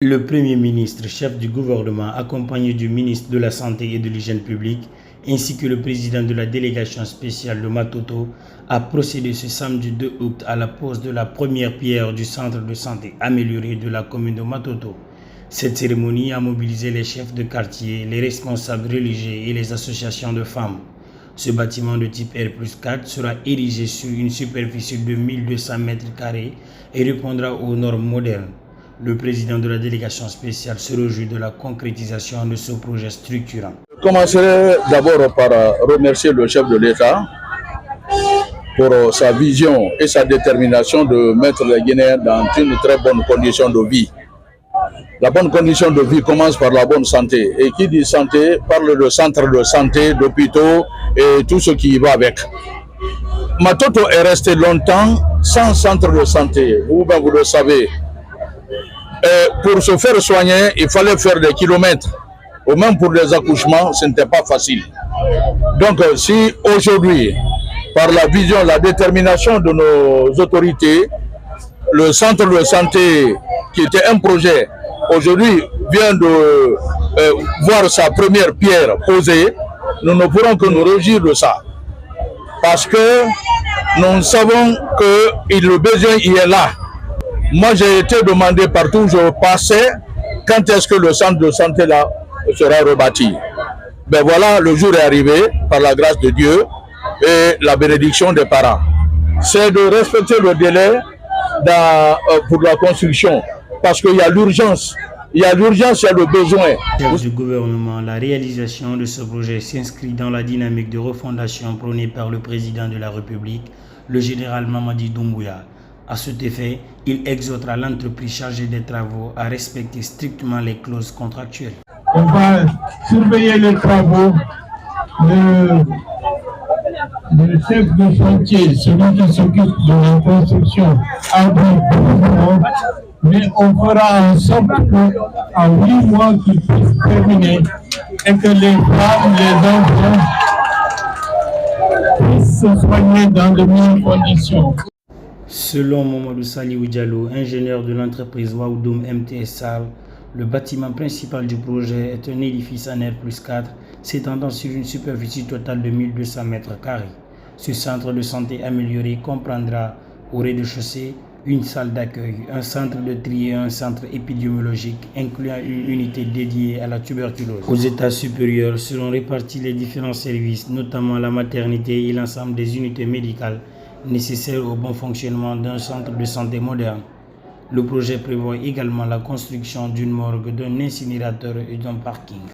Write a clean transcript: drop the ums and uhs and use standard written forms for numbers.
Le Premier ministre, chef du gouvernement, accompagné du ministre de la Santé et de l'Hygiène publique, ainsi que le président de la délégation spéciale de Matoto, a procédé ce samedi 2 août à la pose de la première pierre du centre de santé amélioré de la commune de Matoto. Cette cérémonie a mobilisé les chefs de quartier, les responsables religieux et les associations de femmes. Ce bâtiment de type R+4 sera érigé sur une superficie de 1200 m² et répondra aux normes modernes. Le président de la délégation spéciale se réjouit de la concrétisation de ce projet structurant. Je commencerai d'abord par remercier le chef de l'État pour sa vision et sa détermination de mettre les Guinéens dans une très bonne condition de vie. La bonne condition de vie commence par la bonne santé. Et qui dit santé parle de centre de santé, d'hôpitaux et tout ce qui y va avec. Matoto est resté longtemps sans centre de santé. Vous-même, vous le savez. Pour se faire soigner, il fallait faire des kilomètres. Ou même pour les accouchements, ce n'était pas facile. Donc, si aujourd'hui, par la vision, la détermination de nos autorités, le centre de santé, qui était un projet, aujourd'hui vient de voir sa première pierre posée, nous ne pourrons que nous réjouir de ça. Parce que nous savons que le besoin y est là. Moi, j'ai été demandé partout où je passais quand est-ce que le centre de santé là sera rebâti. Ben voilà, le jour est arrivé par la grâce de Dieu et la bénédiction des parents. C'est de respecter le délai pour la construction parce qu'il y a l'urgence. Il y a l'urgence, il y a le besoin. Chef du gouvernement, la réalisation de ce projet s'inscrit dans la dynamique de refondation prônée par le président de la République, le général Mamadi Doumbouya. À cet effet, il exhortera l'entreprise chargée des travaux à respecter strictement les clauses contractuelles. On va surveiller les travaux. Le chef de chantier, celui qui s'occupe de la construction, mais on fera en sorte qu'en 8 mois qu'il puisse terminer et que les femmes, les enfants puissent se soigner dans de meilleures conditions. Selon Mamadou Saliou Diallo, ingénieur de l'entreprise Waoudoum MTSA, le bâtiment principal du projet est un édifice en R+4 s'étendant sur une superficie totale de 1200 m². Ce centre de santé amélioré comprendra au rez-de-chaussée une salle d'accueil, un centre de tri et un centre épidémiologique incluant une unité dédiée à la tuberculose. Aux étages supérieurs seront répartis les différents services, notamment la maternité et l'ensemble des unités médicales nécessaires au bon fonctionnement d'un centre de santé moderne. Le projet prévoit également la construction d'une morgue, d'un incinérateur et d'un parking.